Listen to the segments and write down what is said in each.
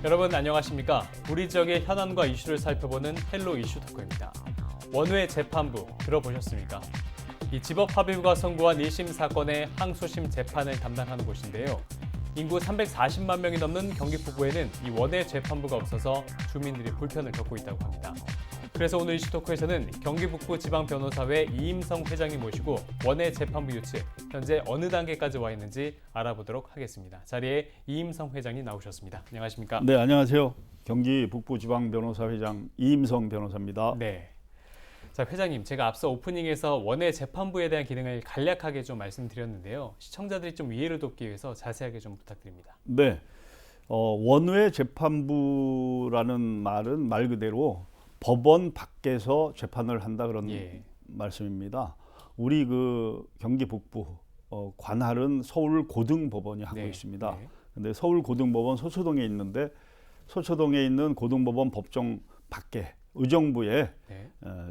여러분 안녕하십니까? 우리 지역의 현안과 이슈를 살펴보는 헬로 이슈 토크입니다. 원외 재판부 들어보셨습니까? 이 집업합의부가 선고한 1심 사건의 항소심 재판을 담당하는 곳인데요. 인구 340만 명이 넘는 경기 북부에는 이 원외 재판부가 없어서 주민들이 불편을 겪고 있다고 합니다. 그래서 오늘 이슈 토크에서는 경기 북부 지방변호사회 이임성 회장님 모시고 원외 재판부 유치 현재 어느 단계까지 와 있는지 알아보도록 하겠습니다. 자리에 이임성 회장님 나오셨습니다. 안녕하십니까? 네, 안녕하세요. 경기 북부지방변호사회장 이임성 변호사입니다. 네. 자, 회장님, 제가 앞서 오프닝에서 원외 재판부에 대한 기능을 간략하게 좀 말씀드렸는데요. 시청자들이 좀 이해를 돕기 위해서 자세하게 좀 부탁드립니다. 네, 원외 재판부라는 말은 말 그대로 법원 밖에서 재판을 한다 그런 말씀입니다. 우리 그 경기 북부 관할은 서울 고등법원이 하고 있습니다. 근데 서울 고등법원 서초동에 있는데 서초동에 있는 고등법원 법정 밖에 의정부에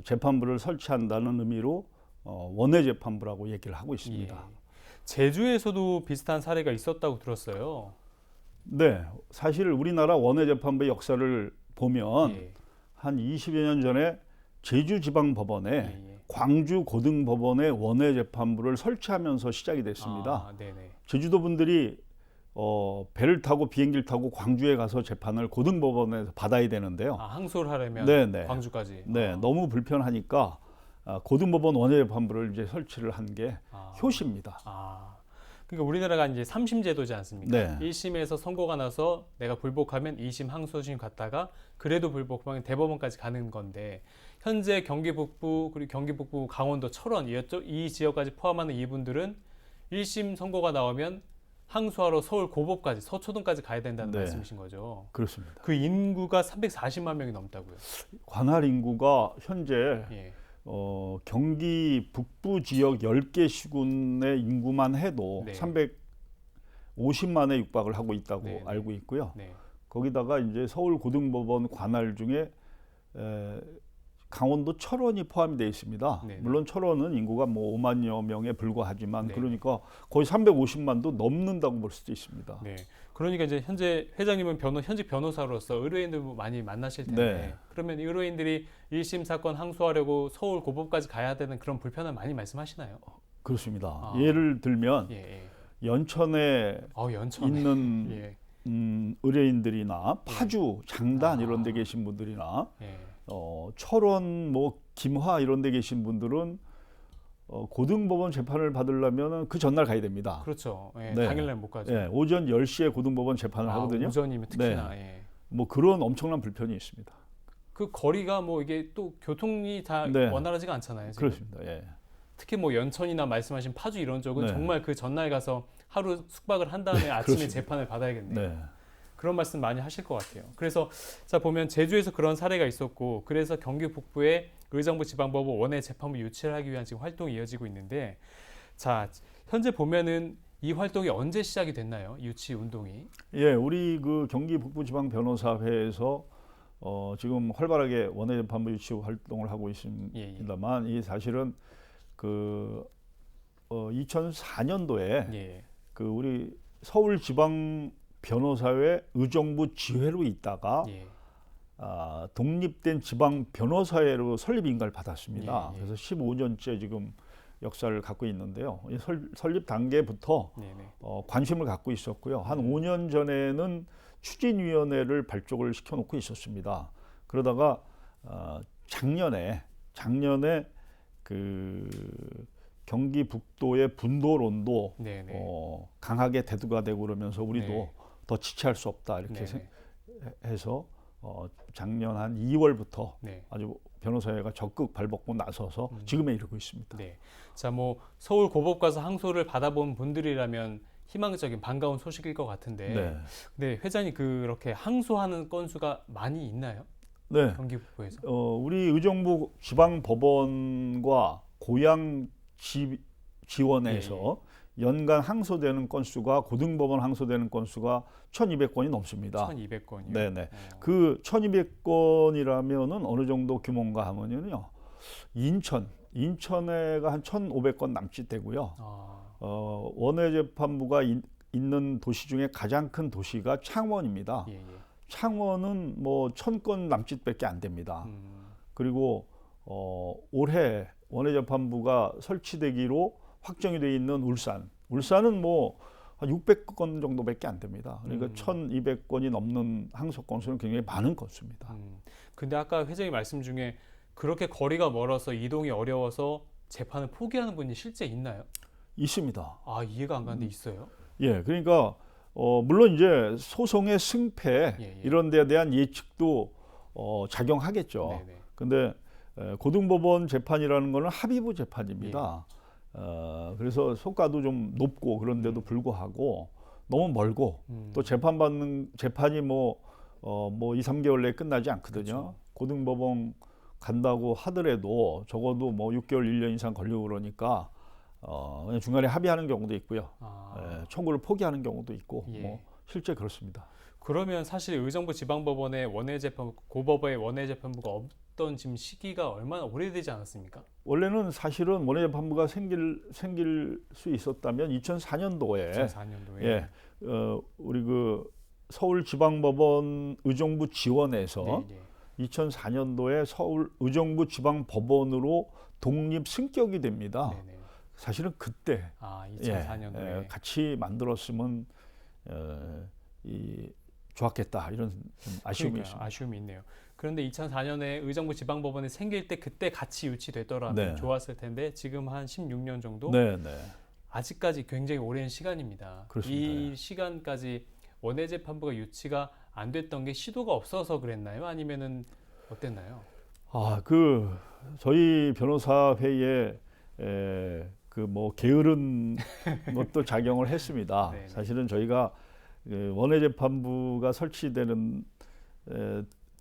재판부를 설치한다는 의미로 원외 재판부라고 얘기를 하고 있습니다. 제주에서도 비슷한 사례가 있었다고 들었어요. 네, 사실 우리나라 원외 재판부의 역사를 보면 한 20여 년 전에 제주지방법원에 광주 고등법원의 원외 재판부를 설치하면서 시작이 됐습니다. 제주도 분들이 배를 타고 비행기를 타고 광주에 가서 재판을 고등법원에서 받아야 되는데요. 항소를 하려면 광주까지. 네, 너무 불편하니까 고등법원 원외 재판부를 이제 설치를 한 게 효시입니다. 그러니까 우리나라가 이제 3심 제도지 않습니까? 1심에서 선고가 나서 내가 불복하면 2심 항소심 갔다가 그래도 불복하면 대법원까지 가는 건데 현재 경기 북부 그리고 경기 북부 강원도 철원 이 지역까지 포함하는 이분들은 1심 선고가 나오면 항소하러 서울 고법까지 서초동까지 가야 된다는 말씀이신 거죠. 그렇습니다. 그 인구가 340만 명이 넘다고요. 관할 인구가 현재 경기 북부 지역 10개 시군의 인구만 해도 350만에 육박을 하고 있다고 알고 있고요. 거기다가 이제 서울 고등법원 관할 중에 강원도 철원이 포함이 되어 있습니다. 물론 철원은 인구가 뭐 5만여 명에 불과하지만 그러니까 거의 350만도 넘는다고 볼 수도 있습니다. 그러니까 이제 현재 회장님은 현직 변호사로서 의뢰인들 많이 만나실 텐데 그러면 의뢰인들이 1심 사건 항소하려고 서울 고법까지 가야 되는 그런 불편함 많이 말씀하시나요? 그렇습니다. 예를 들면 연천에 있는 의뢰인들이나 파주, 장단 이런 데 계신 분들이나 철원, 뭐 김화 이런 데 계신 분들은 고등법원 재판을 받으려면 그 전날 가야 됩니다. 그렇죠. 당일날 못 가죠. 오전 10시에 고등법원 재판을 하거든요. 오전이면 특히나. 뭐 그런 엄청난 불편이 있습니다. 그 거리가 뭐 이게 또 교통이 다 원활하지가 않잖아요. 지금. 그렇습니다. 특히 뭐 연천이나 말씀하신 파주 이런 쪽은 정말 그 전날 가서 하루 숙박을 한 다음에 아침에 재판을 받아야겠네요. 그런 말씀 많이 하실 것 같아요. 그래서 자 보면 제주에서 그런 사례가 있었고 그래서 경기 북부에 의정부 지방법원 원외 재판부 유치를 하기 위한 지금 활동이 이어지고 있는데 자 현재 보면은 이 활동이 언제 시작이 됐나요? 유치 운동이? 우리 그 경기 북부 지방 변호사회에서 지금 활발하게 원외 재판부 유치 활동을 하고 있습니다만 이 사실은 그 2004년도에 그 우리 서울 지방 변호사회 의정부 지회로 있다가 독립된 지방 변호사회로 설립 인가를 받았습니다. 그래서 15년째 지금 역사를 갖고 있는데요. 설립 단계부터 관심을 갖고 있었고요. 한 5년 전에는 추진위원회를 발족을 시켜놓고 있었습니다. 그러다가 작년에 그 경기 북도의 분도론도 강하게 대두가 되고 그러면서 우리도 더 지체할 수 없다 이렇게 해서 작년 한 2월부터 아주 변호사회가 적극 발벗고 나서서 지금에 이르고 있습니다. 자, 뭐 서울 고법 가서 항소를 받아본 분들이라면 희망적인 반가운 소식일 것 같은데, 근데 회장님 그렇게 항소하는 건수가 많이 있나요? 경기 북부에서? 우리 의정부 지방법원과 고양 지원에서 연간 항소되는 건수가 고등법원 항소되는 건수가 1,200건이 넘습니다. 1,200건이요? 그 1,200건이라면은 어느 정도 규모인가 하면요. 인천에가 한 1,500건 남짓 되고요. 원외 재판부가 있는 도시 중에 가장 큰 도시가 창원입니다. 창원은 뭐 1,000건 남짓밖에 안 됩니다. 그리고 올해 원외재판부가 설치되기로 확정이 돼 있는 울산은 뭐 한 600건 정도밖에 안 됩니다. 그러니까 1,200건이 넘는 항소 건수는 굉장히 많은 건수입니다. 근데 아까 회장님 말씀 중에 그렇게 거리가 멀어서 이동이 어려워서 재판을 포기하는 분이 실제 있나요? 있습니다. 아, 이해가 안 가는데 있어요? 예, 그러니까 물론 이제 소송의 승패 예. 이런 데에 대한 예측도 작용하겠죠. 네네. 근데 고등법원 재판이라는 거는 합의부 재판입니다. 그래서 소가도 좀 높고 그런데도 불구하고 너무 멀고 또 재판이 뭐 2, 3개월 내에 끝나지 않거든요. 그렇죠. 고등법원 간다고 하더라도 적어도 뭐 6개월, 1년 이상 걸리고 그러니까 그냥 중간에 합의하는 경우도 있고요. 청구를 포기하는 경우도 있고 예. 뭐 실제 그렇습니다. 그러면 사실 의정부 지방법원의 원외재판부, 고법의 원외재판부가 없던 지금 시기가 얼마나 오래되지 않았습니까? 원래는 사실은 원외재판부가 생길 수 있었다면 2004년도에 2004년도에 예, 우리 그 서울지방법원 의정부 지원에서 네. 2004년도에 서울 의정부 지방법원으로 독립 승격이 됩니다. 네네. 사실은 그때 2004년도에 같이 만들었으면 좋았겠다 이런 좀 아쉬움이 있습니다. 아쉬움이 있네요. 그런데 2004년에 의정부 지방법원이 생길 때 그때 같이 유치됐더라면 좋았을 텐데 지금 한 16년 정도 아직까지 굉장히 오랜 시간입니다. 그렇습니다. 이 시간까지 원외재판부가 유치가 안 됐던 게 시도가 없어서 그랬나요? 아니면은 어땠나요? 저희 변호사회에 그 뭐 게으른 것도 작용을 했습니다. 네네. 사실은 저희가 원외재판부가 설치되는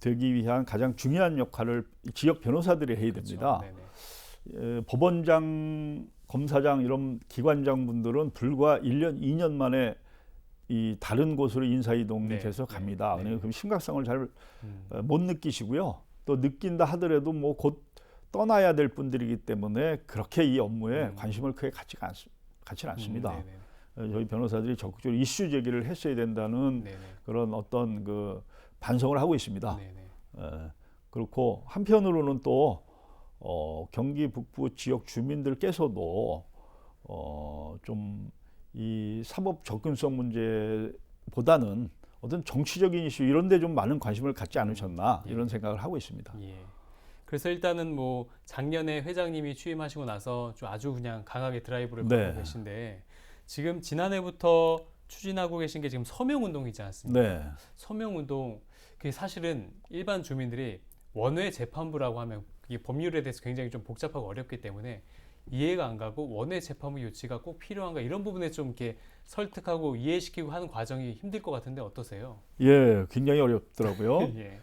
되기 위한 가장 중요한 역할을 지역 변호사들이 해야 됩니다. 법원장, 검사장 이런 기관장 분들은 불과 1년, 2년 만에 이 다른 곳으로 인사이동이 돼서 갑니다. 그럼 심각성을 잘 못 느끼시고요. 또 느낀다 하더라도 뭐 곧 떠나야 될 분들이기 때문에 그렇게 이 업무에 관심을 크게 갖지는 않습니다. 저희 변호사들이 적극적으로 이슈 제기를 했어야 된다는 그런 어떤 그 반성을 하고 있습니다. 그렇고 한편으로는 또 경기 북부 지역 주민들께서도 좀 이 사법 접근성 문제보다는 어떤 정치적인 이슈 이런 데 좀 많은 관심을 갖지 않으셨나 이런 생각을 하고 있습니다. 그래서 일단은 뭐 작년에 회장님이 취임하시고 나서 좀 아주 그냥 강하게 드라이브를 걸고 계신데 지금 지난해부터 추진하고 계신 게 지금 서명운동이지 않습니까? 서명운동, 그게 사실은 일반 주민들이 원외재판부라고 하면 이게 법률에 대해서 굉장히 좀 복잡하고 어렵기 때문에 이해가 안 가고 원외재판부 유치가 꼭 필요한가 이런 부분에 좀 이렇게 설득하고 이해시키고 하는 과정이 힘들 것 같은데 어떠세요? 예, 굉장히 어렵더라고요. 예.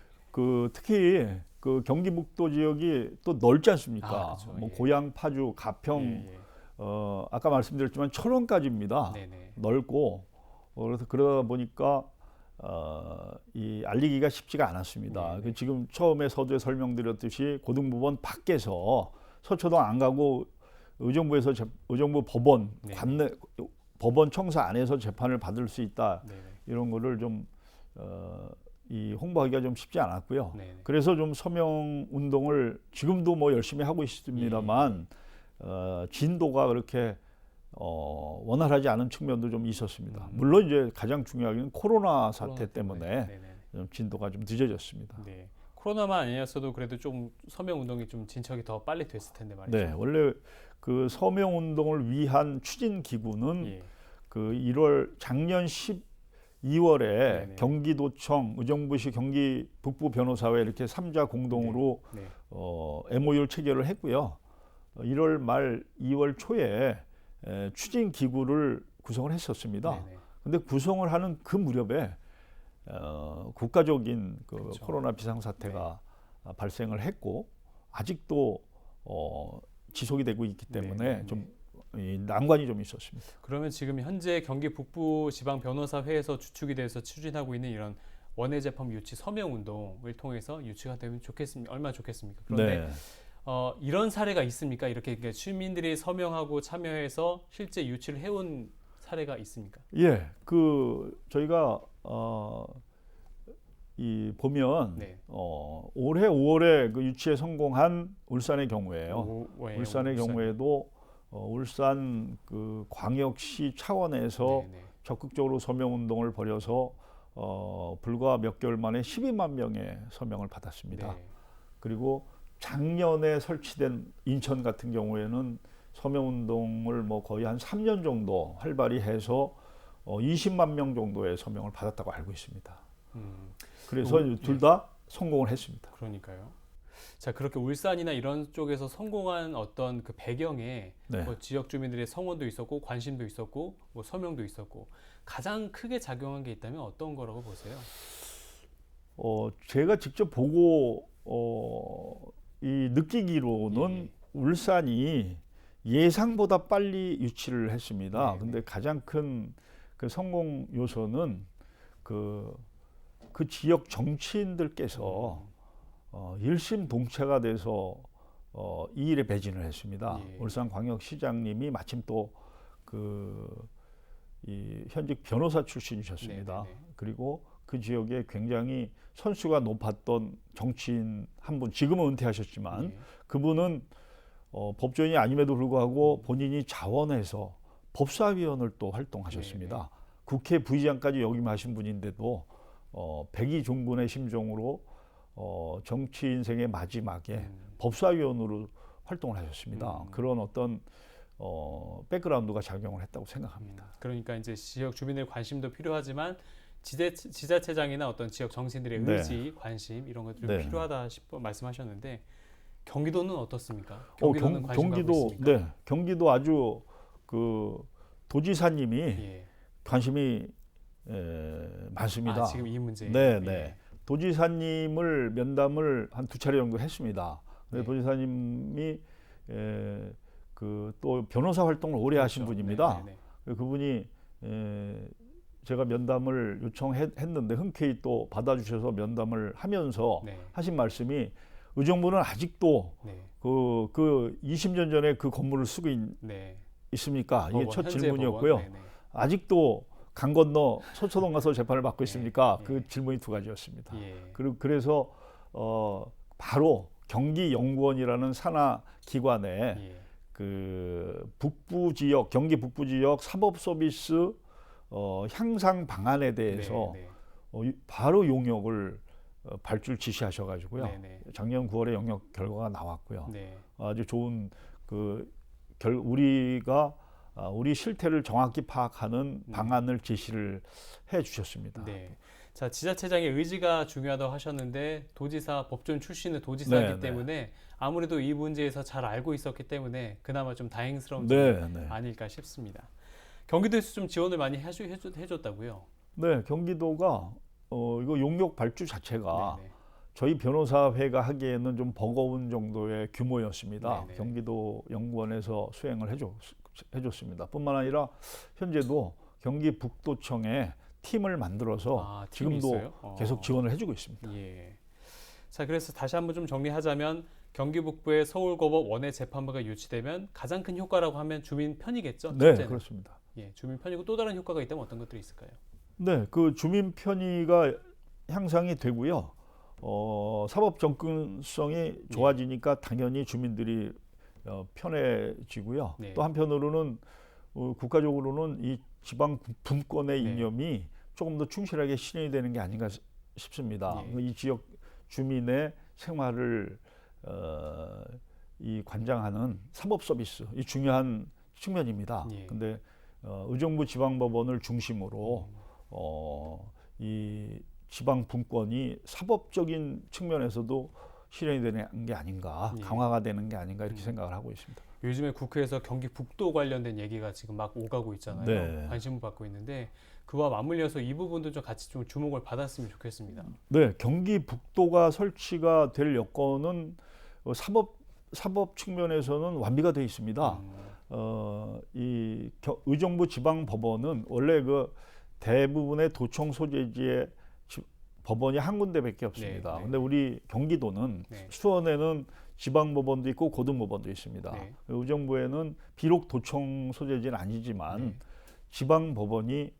특히 그 경기북도 지역이 또 넓지 않습니까? 그렇죠. 뭐 고양, 파주, 가평, 아까 말씀드렸지만 철원까지입니다. 넓고 그래서 그러다 보니까 이 알리기가 쉽지가 않았습니다. 지금 처음에 서두에 설명드렸듯이 고등법원 밖에서 서초동 안 가고 의정부 법원 관내 법원 청사 안에서 재판을 받을 수 있다 이런 거를 좀 이 홍보하기가 좀 쉽지 않았고요. 그래서 좀 서명 운동을 지금도 뭐 열심히 하고 있습니다만 진도가 그렇게 원활하지 않은 측면도 좀 있었습니다. 물론 이제 가장 중요하게는 코로나 사태 때문에 좀 진도가 좀 늦어졌습니다. 코로나만 아니었어도 그래도 좀 서명 운동이 좀 진척이 더 빨리 됐을 텐데 말이죠. 원래 그 서명 운동을 위한 추진 기구는 그 작년 12월에 경기도청, 의정부시 경기 북부 변호사회 이렇게 3자 공동으로 MOU를 체결을 했고요. 1월 말 2월 초에 추진 기구를 구성을 했었습니다. 근데 구성을 하는 그 무렵에 국가적인 그 코로나 비상사태가 발생을 했고 아직도 지속이 되고 있기 때문에 좀 난관이 좀 있었습니다. 그러면 지금 현재 경기 북부 지방 변호사회에서 주축이 돼서 추진하고 있는 이런 원외재판부 유치 서명 운동을 통해서 유치가 되면 얼마나 좋겠습니까? 그런데 이런 사례가 있습니까? 이렇게 시민들이 서명하고 참여해서 실제 유치를 해온 사례가 있습니까? 저희가 보면 네. 올해 5월에 그 유치에 성공한 울산의 경우에요. 울산의 울산. 경우에도 울산 그 광역시 차원에서 네. 적극적으로 서명 운동을 벌여서 불과 몇 개월 만에 12만 명의 서명을 받았습니다. 네. 그리고 작년에 설치된 인천 같은 경우에는 서명 운동을 뭐 거의 한 3년 정도 활발히 해서 20만 명 정도의 서명을 받았다고 알고 있습니다. 그래서 둘 다 성공을 했습니다. 그러니까요. 자, 그렇게 울산이나 이런 쪽에서 성공한 어떤 그 배경에 네. 뭐 지역 주민들의 성원도 있었고 관심도 있었고 뭐 서명도 있었고 가장 크게 작용한 게 있다면 어떤 거라고 보세요? 제가 직접 보고 이 느끼기로는 예. 울산이 예상보다 빨리 유치를 했습니다. 네, 근데 가장 큰 그 성공 요소는 그 지역 정치인들께서 일심동체가 돼서 이 일에 매진을 했습니다. 예. 울산광역시장님이 마침 또 이 현직 변호사 출신이셨습니다. 네네네. 그리고 그 지역에 굉장히 선수가 높았던 정치인 한 분, 지금은 은퇴하셨지만 예. 그분은 법조인이 아님에도 불구하고 본인이 자원해서 법사위원을 또 활동하셨습니다. 네네. 국회 부의장까지 역임하신 분인데도 백의종군의 심정으로 정치 인생의 마지막에 법사위원으로 활동을 하셨습니다. 그런 어떤 백그라운드가 작용을 했다고 생각합니다. 그러니까 이제 지역 주민의 관심도 필요하지만 지자체장이나 어떤 지역 정치인들의 네. 의지, 관심 이런 것들이 네. 필요하다 싶어 말씀하셨는데 경기도는 어떻습니까? 경기도는 관심 갖고 경기도 있습니까? 네, 경기도 아주 그 도지사님이 예. 관심이 많습니다. 지금 이 문제. 네, 예. 네. 도지사님을 면담을 한 2차례 정도 했습니다. 근데 네. 도지사님이 그 또 변호사 활동을 오래 하신 그렇죠. 분입니다. 네. 그분이 제가 면담을 요청했는데 흔쾌히 또 받아주셔서 면담을 하면서 네. 하신 말씀이 의정부는 아직도 네. 그 20년 전에 그 건물을 쓰고 네. 있습니까? 이게 법원, 첫 현재 질문이었고요. 법원. 네네. 아직도 강 건너 서초동 가서 재판을 받고 있습니까? 네. 그 질문이 두 가지였습니다. 예. 그래서 바로 경기연구원이라는 산하 기관에 예. 그 북부 지역, 경기 북부 지역 사법 서비스 향상 방안에 대해서 네. 바로 용역을 발주를 지시하셔가지고요. 네네. 작년 9월에 영역 결과가 나왔고요. 네. 아주 좋은 우리가 우리 실태를 정확히 파악하는 방안을 제시를 해주셨습니다. 네. 자, 지자체장의 의지가 중요하다고 하셨는데 도지사, 법조인 출신의 도지사이기 네, 때문에 아무래도 이 문제에서 잘 알고 있었기 때문에 그나마 좀 다행스러운 네, 점이 네. 아닐까 싶습니다. 경기도에서 좀 지원을 많이 해줬다고요? 네, 경기도가 이거 용역 발주 자체가 네네. 저희 변호사회가 하기에는 좀 버거운 정도의 규모였습니다. 네네. 경기도 연구원에서 수행을 해줬습니다. 뿐만 아니라 현재도 경기 북도청에 팀을 만들어서 팀이 지금도 있어요? 계속 지원을 해주고 있습니다. 예. 자, 그래서 다시 한번 좀 정리하자면 경기 북부의 서울고법 원외 재판부가 유치되면 가장 큰 효과라고 하면 주민 편이겠죠? 네, 첫째는. 그렇습니다. 예, 주민 편이고 또 다른 효과가 있다면 어떤 것들이 있을까요? 네, 그 주민 편의가 향상이 되고요. 사법 접근성이 좋아지니까 당연히 주민들이 편해지고요. 네. 또 한편으로는 국가적으로는 이 지방 분권의 네. 이념이 조금 더 충실하게 실현이 되는 게 아닌가 싶습니다. 이 지역 주민의 생활을 이 관장하는 사법 서비스, 이 중요한 측면입니다. 근데 의정부 지방법원을 중심으로 이 지방 분권이 사법적인 측면에서도 실현이 되는 게 아닌가, 강화가 되는 게 아닌가 이렇게 생각을 하고 있습니다. 요즘에 국회에서 경기 북도 관련된 얘기가 지금 막 오가고 있잖아요. 네. 관심을 받고 있는데 그와 맞물려서 이 부분도 좀 같이 좀 주목을 받았으면 좋겠습니다. 네, 경기 북도가 설치가 될 여건은 사법 측면에서는 완비가 되어 있습니다. 이 의정부 지방법원은 원래 그 대부분의 도청 소재지의 법원이 한 군데밖에 없습니다. 근데 우리 경기도는 수원에는 지방법원도 있고 고등법원도 있습니다. 의정부에는 비록 도청 소재지는 아니지만 지방법원이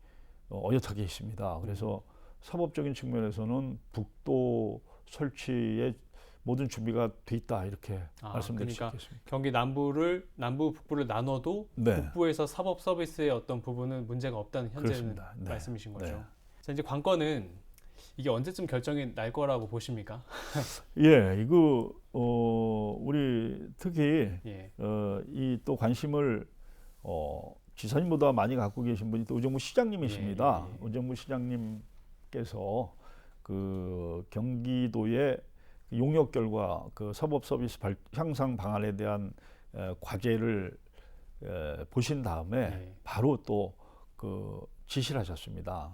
어엿하게 있습니다. 그래서 사법적인 측면에서는 북도 설치에 모든 준비가 돼 있다 이렇게 말씀드릴 수 그러니까 있겠습니다. 경기 남부 북부를 나눠도 네. 북부에서 사법 서비스의 어떤 부분은 문제가 없다는 현재는 그렇습니다. 네. 말씀이신 거죠. 네. 자, 이제 관건은 이게 언제쯤 결정이 날 거라고 보십니까? 예, 이거 우리 특히 예. 이 또 관심을 지사님보다 많이 갖고 계신 분이 또 의정부 시장님이십니다. 예. 의정부 시장님께서 그 경기도의 용역 결과 그 사법 서비스 향상 방안에 대한 과제를 보신 다음에 예. 바로 또 그 지시를 하셨습니다.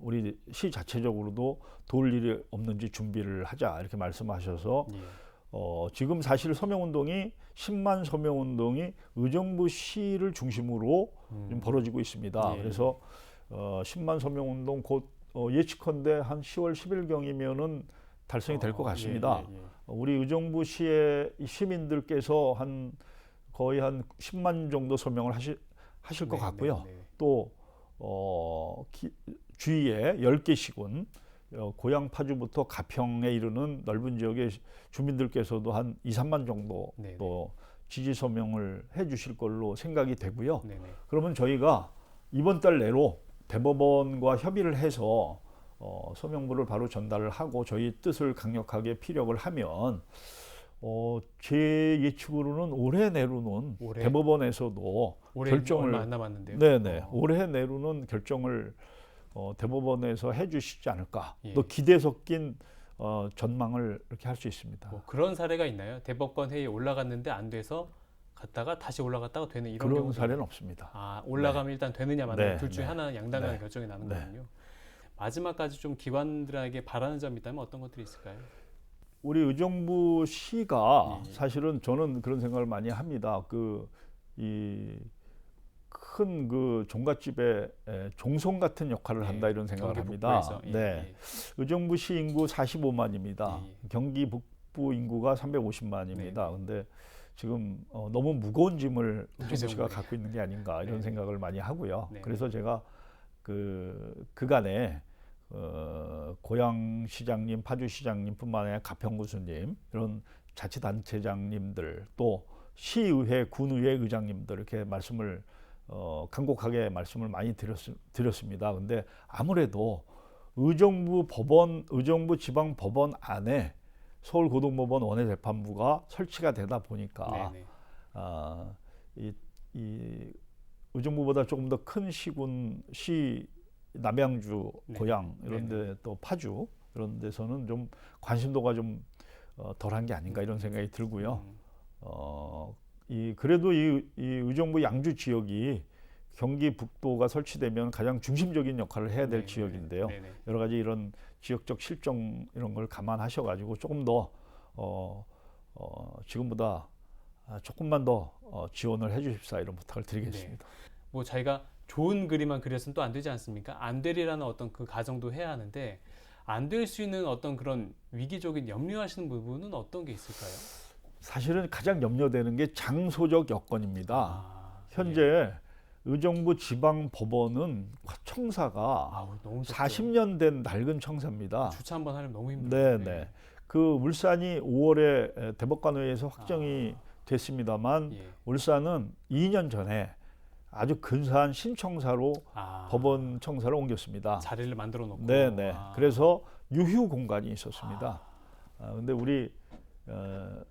우리 시 자체적으로도 도울 일이 없는지 준비를 하자 이렇게 말씀하셔서 예. 지금 사실 서명운동이 10만 서명운동이 의정부시를 중심으로 좀 벌어지고 있습니다. 예. 그래서 10만 서명운동 곧 예측컨대 한 10월 10일경이면은 달성이 될 것 같습니다. 예. 우리 의정부시의 시민들께서 거의 한 10만 정도 서명을 하실 것 같고요. 또 주위에 10개 시군 고양 파주부터 가평에 이르는 넓은 지역의 주민들께서도 한 2, 3만 정도 또 지지 서명을 해 주실 걸로 생각이 되고요. 그러면 저희가 이번 달 내로 대법원과 협의를 해서 서명부를 바로 전달을 하고 저희 뜻을 강력하게 피력을 하면 제 예측으로는 올해 내로는 대법원에서도 결정을 얼마 안 남았는데요. 네네 올해 내로는 결정을 대법원에서 해주시지 않을까. 예. 또 기대 섞인 전망을 이렇게 할 수 있습니다. 뭐 그런 사례가 있나요? 대법관 회의에 올라갔는데 안 돼서 갔다가 다시 올라갔다가 되는 이런 그런 경우도 사례는 없습니다. 올라가면 일단 되느냐 마느냐 둘 중에 하나 양당 간의 네. 결정이 나는 거군요. 마지막까지 좀 기관들에게 바라는 점이 있다면 어떤 것들이 있을까요? 우리 의정부시가 사실은 저는 그런 생각을 많이 합니다. 큰 그 종갓집에 종손 같은 역할을 한다 이런 생각을 합니다. 의정부시 인구 45만입니다. 경기 북부 인구가 350만입니다. 근데 지금 너무 무거운 짐을 의정부시가 갖고 있는 게 아닌가 이런 생각을 많이 하고요. 그래서 제가 그간에 고양시장님, 파주시장님뿐만 아니라 가평구수님 이런 자치단체장님들 또 시의회, 군의회 의장님들 이렇게 말씀을 간곡하게 말씀을 많이 드렸습니다. 근데 아무래도 의정부 지방 법원 안에 서울고등법원 원해재판부가 설치가 되다 보니까 이 의정부보다 조금 더 큰 시 남양주, 고양 이런데 또 파주 이런 데서는 좀 관심도가 좀 덜한 게 아닌가 이런 생각이 들고요. 그래도 이 의정부 양주 지역이 경기 북도가 설치되면 가장 중심적인 역할을 해야 될 지역인데요. 여러 가지 이런 지역적 실정 이런 걸 감안하셔가지고 조금 더 지금보다 조금만 더 지원을 해주십사 이런 부탁을 드리겠습니다. 뭐 자기가 좋은 그림만 그렸으면 또 안 되지 않습니까? 안 되리라는 어떤 그 가정도 해야 하는데 안 될 수 있는 어떤 그런 위기적인 염려하시는 부분은 어떤 게 있을까요? 사실은 가장 염려되는 게 장소적 여건입니다. 현재 의정부 지방법원은 청사가 40년 된 낡은 청사입니다. 주차 한번 하려면 너무 힘들어요. 네네. 그 울산이 5월에 대법관회의에서 확정이 됐습니다만 울산은 2년 전에 아주 근사한 신청사로 법원 청사를 옮겼습니다. 자리를 만들어 놓고. 네네. 그래서 유휴 공간이 있었습니다. 근데 우리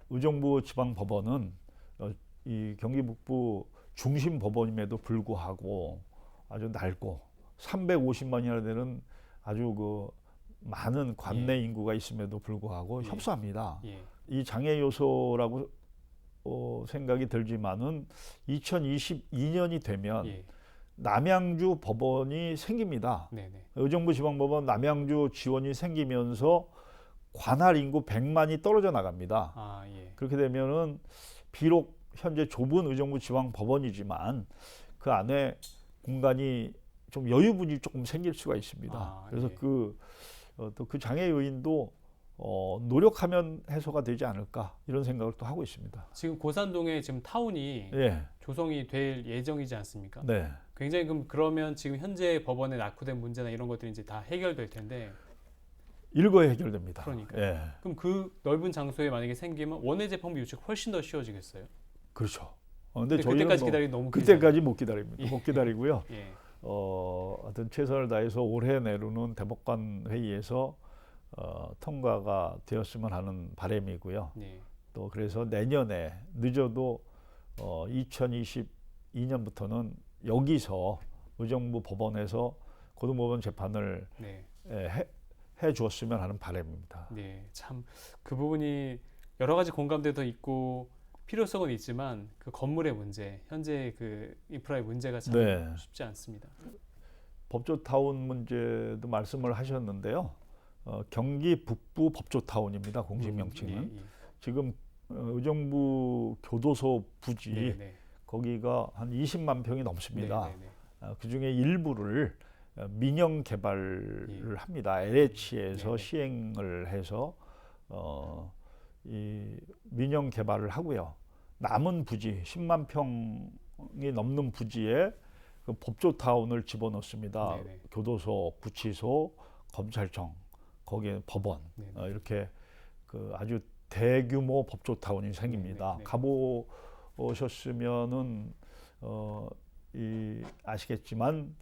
의정부 지방법원은 이 경기 북부 중심 법원임에도 불구하고 아주 낡고 350만이나 되는 아주 그 많은 관내 인구가 있음에도 불구하고 협소합니다. 이 장애 요소라고 생각이 들지만은 2022년이 되면 남양주 법원이 생깁니다. 의정부 지방법원 남양주 지원이 생기면서 관할 인구 100만이 떨어져 나갑니다. 그렇게 되면은 비록 현재 좁은 의정부 지방법원이지만 그 안에 공간이 좀 여유분이 조금 생길 수가 있습니다. 그래서 또 그 장애 요인도 노력하면 해소가 되지 않을까 이런 생각을 또 하고 있습니다. 지금 고산동에 지금 타운이 조성이 될 예정이지 않습니까? 굉장히 그러면 지금 현재 법원에 낙후된 문제나 이런 것들이 이제 다 해결될 텐데. 일거에 해결됩니다. 그러니까. 예. 그럼 그 넓은 장소에 만약에 생기면 원외 재판부 유치가 훨씬 더 쉬워지겠어요. 그렇죠. 근데 저희는 그때까지 뭐 기다리기 너무 그때까지 못 기다립니다. 예. 못 기다리고요. 예. 하여튼 최선을 다해서 올해 내로는 대법관 회의에서 통과가 되었으면 하는 바람이고요. 예. 또 그래서 내년에 늦어도 2022년부터는 여기서 의정부 법원에서 고등법원 재판을 네. 해 주었으면 하는 바람입니다. 네, 참 그 부분이 여러 가지 공감대도 있고 필요성은 있지만 그 건물의 문제, 현재 그 인프라의 문제가 참 네. 쉽지 않습니다. 법조타운 문제도 말씀을 하셨는데요. 경기 북부 법조타운입니다. 공식 명칭은. 예. 지금 의정부 교도소 부지 네, 네. 거기가 한 20만 평이 넘습니다. 네, 네, 네. 그중에 일부를 민영 개발을 합니다. LH에서 네, 네. 시행을 해서 이 민영 개발을 하고요. 남은 부지 10만 평이 넘는 부지에 그 법조타운을 집어넣습니다. 네, 네. 교도소, 구치소, 검찰청, 거기에 법원 네, 네. 이렇게 그 아주 대규모 법조타운이 생깁니다. 네, 네, 네. 가보셨으면은 아시겠지만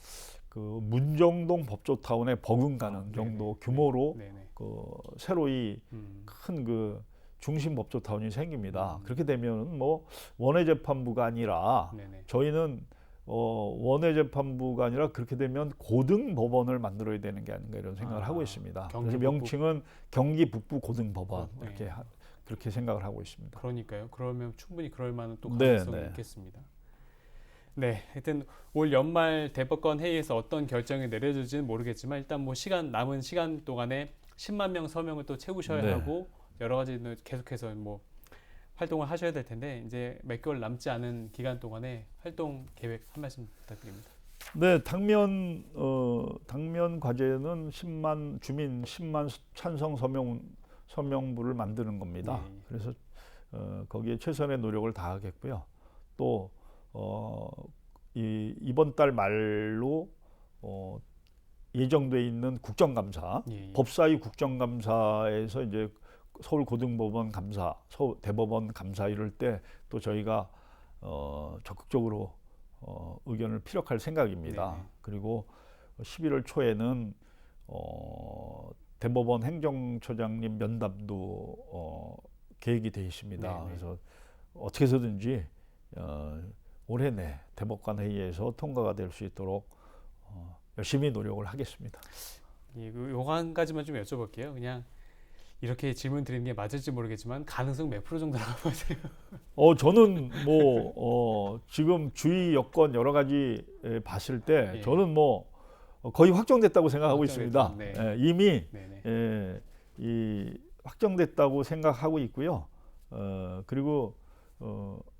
그 문정동 법조타운에 버금가는 정도 규모로 네, 네. 그 새로이 큰 그 중심 법조타운이 생깁니다. 그렇게 되면 뭐 원외 재판부가 아니라 네, 네. 저희는 원외 재판부가 아니라 그렇게 되면 고등 법원을 만들어야 되는 게 아닌가 이런 생각을 하고 있습니다. 그래서 명칭은 경기 북부 고등법원 네. 이렇게 그렇게 생각을 하고 있습니다. 그러니까요. 그러면 충분히 그럴 만한 또 네, 가능성이 네. 있겠습니다. 네, 하여튼 올 연말 대법관 회의에서 어떤 결정이 내려질지는 모르겠지만 일단 뭐 남은 시간 동안에 10만 명 서명을 또 채우셔야 네. 하고 여러 가지 계속해서 뭐 활동을 하셔야 될 텐데 이제 몇 개월 남지 않은 기간 동안에 활동 계획 한 말씀 부탁드립니다. 네, 당면 과제는 주민 10만 찬성 서명부를 만드는 겁니다. 네. 그래서 거기에 최선의 노력을 다하겠고요. 또 이번 달 말로 예정돼 있는 국정감사, 예. 법사위 국정감사에서 이제 서울 고등법원 감사, 서울 대법원 감사 이럴 때 또 저희가 적극적으로 의견을 피력할 생각입니다. 네네. 그리고 11월 초에는 대법원 행정처장님 면담도 계획이 되어 있습니다. 네네. 그래서 어떻게 해서든지 올해 내 대법관 회의에서 통과가 될 수 있도록 열심히 노력을 하겠습니다. 요거 한 가지만 좀 여쭤볼게요. 그냥 이렇게 질문 드리는 게 맞을지 모르겠지만 가능성 몇 프로 정도라고 보세요? 저는 지금 주의 여건 여러 가지 봤을 때 예. 저는 거의 확정됐다고 생각하고 확정됐다. 있습니다. 네. 이미 네네. 확정됐다고 생각하고 있고요. 그리고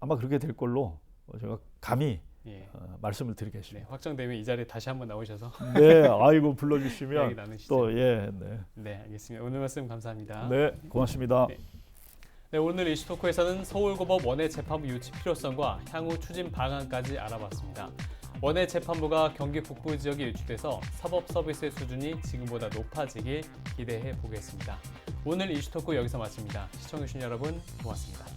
아마 그렇게 될 걸로 제가 감히 예. 말씀을 네, 드리겠습니다. 확정되면 이 자리에 다시 한번 나오셔서 네, 아이고 이야기 불러주시면 나누시죠. 네. 네, 알겠습니다. 오늘 말씀 감사합니다. 네, 고맙습니다. 네. 네, 오늘 이슈토크에서는 서울고법 원외 재판부 유치 필요성과 향후 추진 방안까지 알아봤습니다. 원외 재판부가 경기 북부 지역에 유치돼서 사법 서비스의 수준이 지금보다 높아지길 기대해 보겠습니다. 오늘 이슈토크 여기서 마칩니다. 시청해주신 여러분 고맙습니다.